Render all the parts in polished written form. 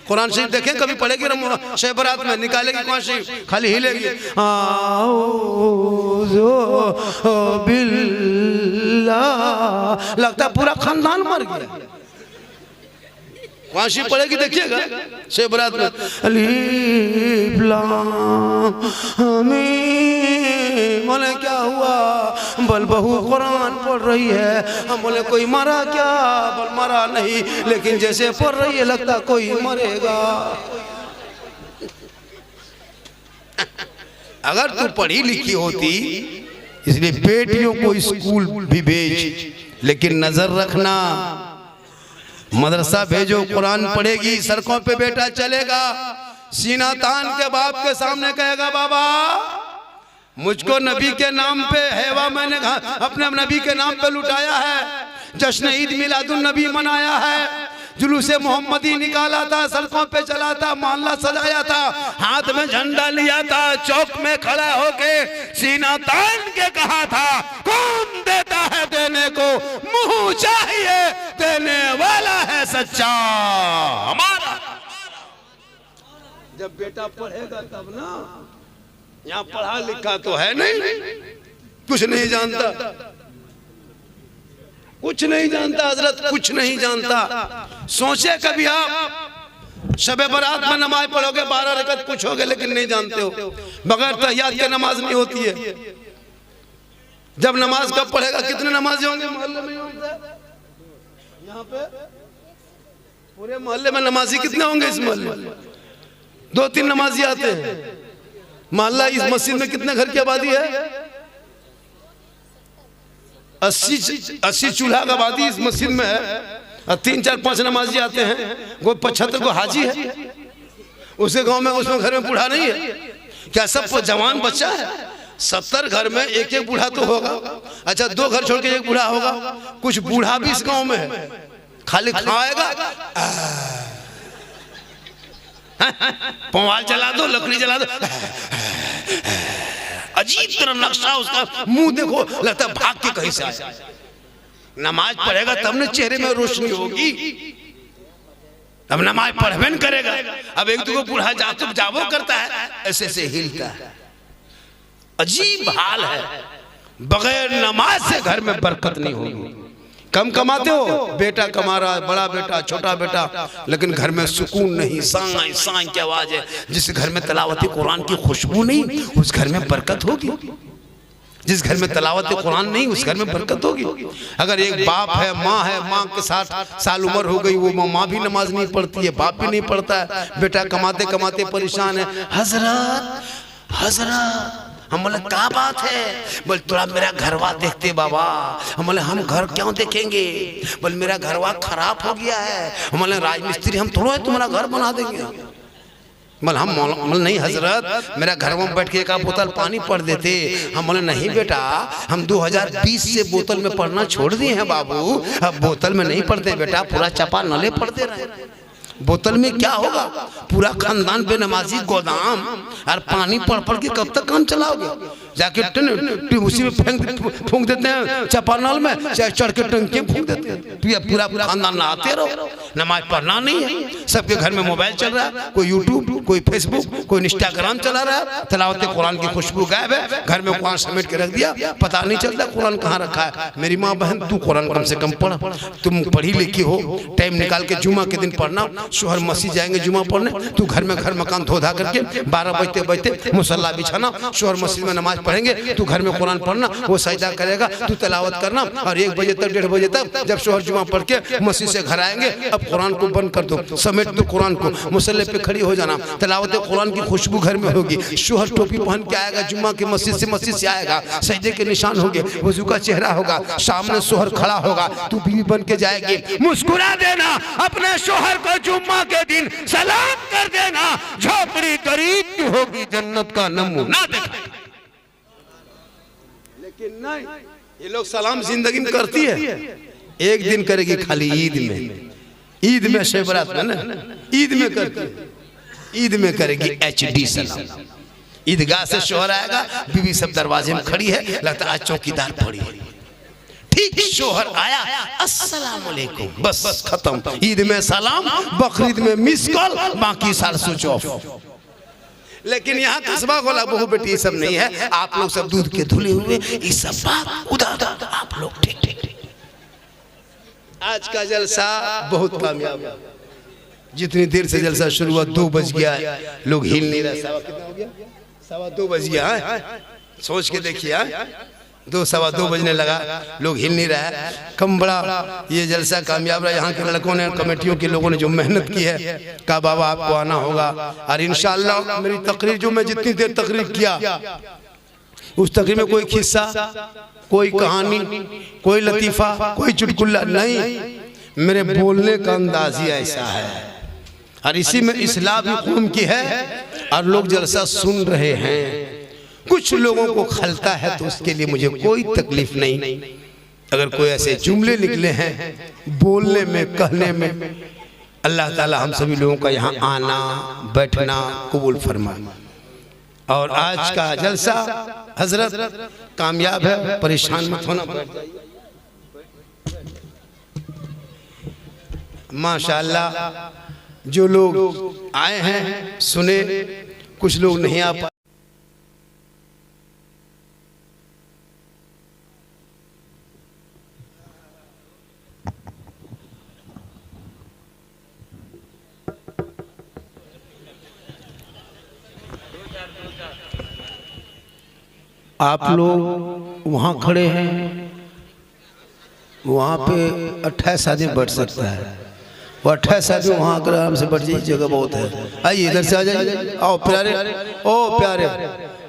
कुरान शरीफ देखें कभी पढ़ेगी शब बारात में, निकालेगी कुरान शरीफ, खाली हिलेगी बिल्लाह, लगता पूरा खानदान मर गया। कुरान शरीफ पढ़ेगी देखिएगा शब बारात में, अलीफ लाम मीम, बोले क्या हुआ? बल बहू कुरान पढ़ रही है। हम बोले कोई मरा क्या? बल मरा नहीं, लेकिन जैसे पढ़ रही है लगता कोई मरेगा। अगर तू पढ़ी लिखी होती, इसलिए बेटियों को स्कूल भी भेज, लेकिन नजर रखना, मदरसा भेजो, कुरान पढ़ेगी, सड़कों पे बेटा चलेगा, सीना तान के बाप के सामने कहेगा बाबा मुझको नबी के नाम पे हेवा मैंने अपने नबी के नाम पे लुटाया है, जश्न ईद मिलादुन नबी मनाया है, जुलूसे मोहम्मदी निकाला था, सड़कों पे चला था, मोहल्ला सजाया था, हाथ में झंडा लिया था, चौक में खड़ा होके सीना तान के कहा था कौन देता है देने को, मुंह चाहिए देने वाला है सच्चा हमारा। जब बेटा पढ़ेगा तब ना, यहाँ पढ़ा लिखा तो है नहीं, कुछ नहीं जानता, कुछ नहीं जानता हजरत, कुछ नहीं जानता। सोचे कभी आप शबे बारात में नमाज पढ़ोगे 12 रकअत कुछ होगे, लेकिन नहीं जानते हो, बगैर तहियात के नमाज नहीं होती है। जब नमाज कब पढ़ेगा? कितने नमाजी होंगे मोहल्ले में? यहाँ पे पूरे मोहल्ले में नमाजी कितने होंगे? इस मोहल्ले में 2-3 नमाजी आते हैं। मोहल्ला इस मस्जिद में कितने घर की आबादी है? 80 चूल्हा का आबादी इस मस्जिद में है, और 3-4-5 नमाजी आते हैं, कोई 75 को हाजी है। उसके गांव में उसमें घर में बूढ़ा नहीं है क्या? सब जवान बच्चा है। 70 घर में एक बूढ़ा तो होगा। अच्छा 2 घर छोड़ के एक बूढ़ा होगा। कुछ बूढ़ा भी इस गांव में है, खाली खाएगा, पवाल जला दो, लकड़ी जला दो, अजीब तरह नक्शा उसका, मुंह देखो लगता भाग के कहीं से आया। नमाज पढ़ेगा तब न चेहरे में रोशनी होगी, तब नमाज पढ़बे न करेगा। अब एक दो बूढ़ा जावो करता है, ऐसे से हिलता है, अजीब हाल है। बगैर नमाज से घर में बरकत नहीं होगी। कम कमाते हो, बेटा कमा रहा है, बड़ा बेटा छोटा बेटा, लेकिन घर में सुकून नहीं, साई साई की आवाज है। जिस घर में तलावत कुरान की खुशबू नहीं, उस घर में बरकत होगी। जिस घर में तलावत कुरान नहीं, उस घर में बरकत होगी। अगर एक बाप है, माँ के 60 साल उम्र हो गई, वो माँ भी नमाज नहीं पढ़ती है, बाप भी नहीं पढ़ता है, बेटा कमाते कमाते परेशान है। हजरत हम बोले क्या बात है? बोले थोड़ा मेरा घरवा देखते बाबा। हम बोले हम घर क्यों देखेंगे? बोले मेरा घरवा खराब हो गया है। हम बोले राजमिस्त्री हम थोड़ा तुम्हारा घर बना देंगे। बोले हम नहीं हजरत, मेरा घर में बैठ के एक बोतल पानी पढ़ देते। हम बोले नहीं बेटा, हम 2020 से बोतल में पढ़ना छोड़ दिए हैं बाबू, अब बोतल में नहीं पढ़ते बेटा, पूरा चपा नले पढ़ते रहे। बोतल में क्या होगा? पूरा खानदान बेनमाजी गोदाम, और पानी पढ़ पढ़ के कब तक काम चलाओगे? जाके उसी में फूंक देते हैं चपानल में, चाहे चढ़ के टंकी फूंक देते हैं। पूरा खानदान नहाते रहो, नमाज पढ़ना नहीं है। सबके घर में मोबाइल चल रहा है, कोई यूट्यूब, कोई फेसबुक, कोई इंस्टाग्राम चला रहा है। तलावत कुरान की खुशबू गायब है, घर में कुरान समेट के रख दिया, पता नहीं चलता कुरान कहाँ रखा है। मेरी माँ बहन, तू कुरान कम से कम पढ़, तुम पढ़ी लिखी हो, टाइम निकाल के जुमा के दिन पढ़ना। शोहर मस्जिद जाएंगे जुमा पढ़ने, तू घर में घर मकान धो धा करके 12 बजते बजते मुसल्ला बिछाना, शोहर मस्जिद में नमाज पढ़ेंगे, तू घर में कुरान पढ़ना, वो सजदा करेगा, तू तिलावत करना, और 1 बजे तक 1:30 बजे तक जब शोहर जुमा पढ़ के मस्जिद से घर आएंगे, अब कुरान को बंद कर दो, समेट दो कुरान को, मुसल्ले पे खड़ी हो जाना। तिलावत कुरान की खुशबू घर में होगी। शोहर टोपी पहन के आएगा, जुम्मा की मस्जिद से आएगा, सजदे के निशान होंगे, वजू का चेहरा होगा, सामने शोहर खड़ा होगा, तू बीवी बन के जाएगी। मुस्कुरा देना अपने शोहर को, जुम्मा के दिन सलाम कर देना, झोपड़ी गरीब की होगी, जन्नत का नमूना देखा। लेकिन नहीं, ये लोग सलाम जिंदगी में करती है, एक दिन करेगी खाली ईद में शब बारात में ना, ईद में करती है, ईद में करेगी HD सलाम। ईदगाह से शोहर आएगा, बीवी सब दरवाजे में खड़ी है, लगता है आज चौकीदार पड़ी है, ठीक शोहर आया, अस्सलाम वालेकुम, बस खत्म। ईद में सलाम, बकरीद में मिस कॉल, बाकी साल स्विच ऑफ। लेकिन यहाँ कस्बा गोला बहू बेटी ये सब नहीं है। आप लोग सब दूध के धुले हुए, ये सब बात उधर आप लोग ठीक ठीक। आज का जलसा बहुत कामयाब है। जितनी देर से जलसा शुरू हुआ 2 बज गया, लोग हिल नहीं रहे। कितना हो गया? 2:15 बज गया है। सोच के देखिए, 2-2:15 बजने लगा, लोग हिल नहीं रहा। कम बड़ा ये जलसा कामयाब रहा। यहाँ के लड़कों ने, कमेटियों के लोगों ने जो मेहनत की है, कहा बाबा आपको आना होगा। और इंशाअल्लाह मेरी तकरीर जो मैं जितनी देर तकरीर किया, उस तकरीर में कोई किस्सा, कोई कहानी, कोई लतीफा, कोई चुटकुला नहीं। मेरे बोलने का अंदाज ही ऐसा है और इसी में इस्लाह भी कौम की है और लोग जलसा सुन रहे हैं। कुछ लोगों को खलता है तो उसके लिए मुझे कोई तकलीफ नहीं। अगर कोई ऐसे जुमले निकले हैं बोलने में, कहने में, अल्लाह ताला हम सभी लोगों का यहाँ आना बैठना कबूल फरमाए। और आज का जलसा हजरत कामयाब है, परेशान मत होना। माशाअल्लाह जो लोग आए हैं सुने, कुछ लोग नहीं आ पाए। आप लोग वहाँ खड़े हैं, वहाँ पे 28 आदमी बैठ सकता है। वो 28 आदमी वहाँ आकर आराम से बैठ जाइए, जगह बहुत है। आइए इधर से आ जाइए। आओ प्यारे, ओ प्यारे,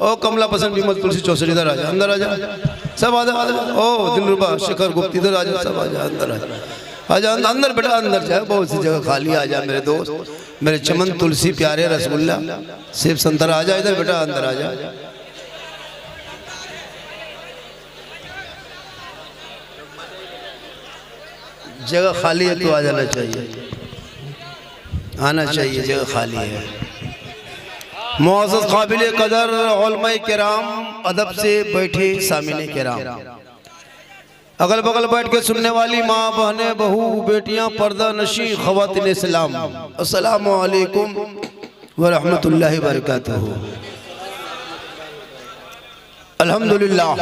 ओ कमला पसंद विमल तुलसी चौधरी, इधर आ जा, अंदर आ जा, सब आ जा। ओ दिलरुबा शेखर गुप्त, इधर आ जा, सब आ जा, अंदर आ जा, अंदर बेटा अंदर जाए, बहुत सी जगह खाली। आ जा मेरे दोस्त, मेरे चमन तुलसी प्यारे रसगुल्ला सेब संतरा, आ जा इधर बेटा, अंदर आ जा। जगह खाली है तो आ जाना चाहिए, आना चाहिए, जगह खाली है। मुअज़्ज़ज़ काबिल कदर उलमाए किराम, अदब से बैठे सामिने किराम, अगल बगल बैठ के सुनने वाली माँ बहनें बहू बेटियां पर्दा नशी ख़वातीन इस्लाम, अस्सलामु अलैकुम व रहमतुल्लाहि व बरकातहू। अल्हम्दुलिल्लाह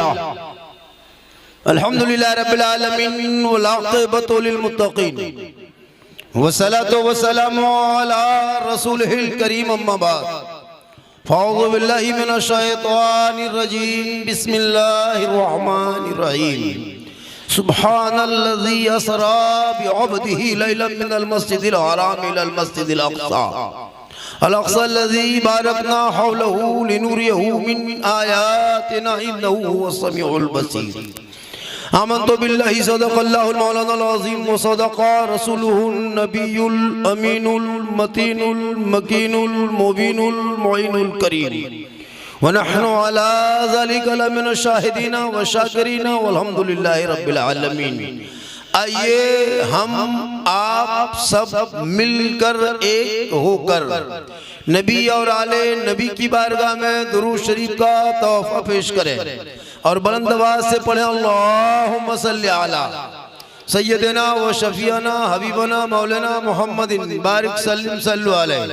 अल्हम्दुलिल्लाह रब्बिल आलमीन वल आक़िबतु लिल मुत्तक़ीन वस्सलातु वस्सलामु अला रसूलिहिल करीम, अम्मा बाद, फ़अऊज़ु बिल्लाहि मिनश शैतानिर रजीम, बिस्मिल्लाहिर रहमानिर रहीम। सुब्हानल्लज़ी असरा बिअब्दिही लैलन मिनल मस्जिदिल हराम इलल मस्जिदिल अक़सा अल-अक़साल्लज़ी बारकना हौलहू लिनुरियहू मिन आयातिना इन्नहू हुवस समीउल बसीर। आमन्तु बिल्लाहि सदक़ल्लाहुल मौलानाल अज़ीम व सदक़ रसूलुहुन नबियुल अमीनुल मतीनुल मकीनुल मुबीनुल मुईनुल करीम व नहनु अला ज़ालिका लमिनश शाहिदीना व शाकिरीना वल्हम्दुलिल्लाहि रब्बिल आलमीन। आइए हम आप सब मिलकर एक होकर नबी और आले नबी की बारगाह में दुरूद शरीफ का तोहफा पेश करें और बुलंद आवाज से पढ़ें, अल्लाहुम्मा सल्लि अला सय्यदना व शफीअना हबीबना मौलाना मुहम्मदिन बारिक सल्लिम सल्लु अलैहि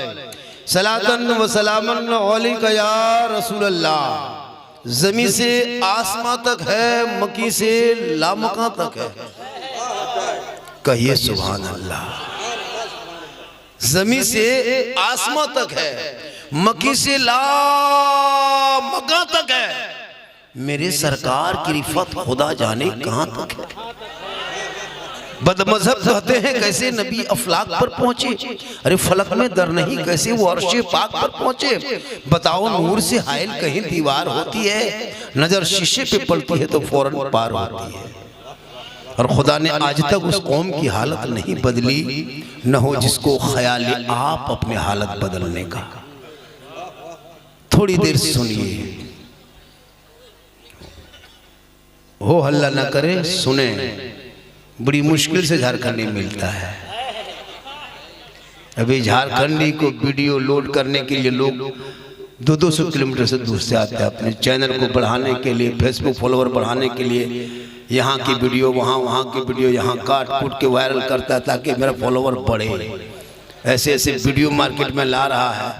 सलातन व सलामन अलैका या रसूल अल्लाह। ज़मीन से आसमां तक है, मक्की से लामका तक है, कहिए सुभान अल्लाह। ज़मीन से आसमां तक है, मक्की से लामका तक है, मेरे सरकार की रिफत खुदा जाने कहां तक है। बदमज़हब कहते हैं कैसे नबी अफलाक पर पहुंचे, अरे फलक में दर नहीं कैसे वो अर्शे पाक पर पहुंचे। बताओ नूर से हायल कहीं दीवार होती है, नजर शीशे पे पड़ती है तो फौरन पार होती है। और खुदा ने आज तक उस कौम की हालत नहीं बदली, न हो जिसको ख्याल आप अपने हालत बदलने का। थोड़ी देर सुनिए, हो हल्ला ना करे, सुने। बड़ी मुश्किल से झारखंडी मिलता है। अभी झारखंडी को वीडियो लोड करने के लिए लोग 200-200 किलोमीटर से दूर से आते हैं, अपने चैनल को बढ़ाने के लिए, फेसबुक फॉलोअर बढ़ाने के लिए। यहाँ की वीडियो वहाँ की वीडियो यहाँ काट कूट के वायरल करता है ताकि मेरा फॉलोवर बढ़े। ऐसे ऐसे वीडियो मार्केट में ला रहा है।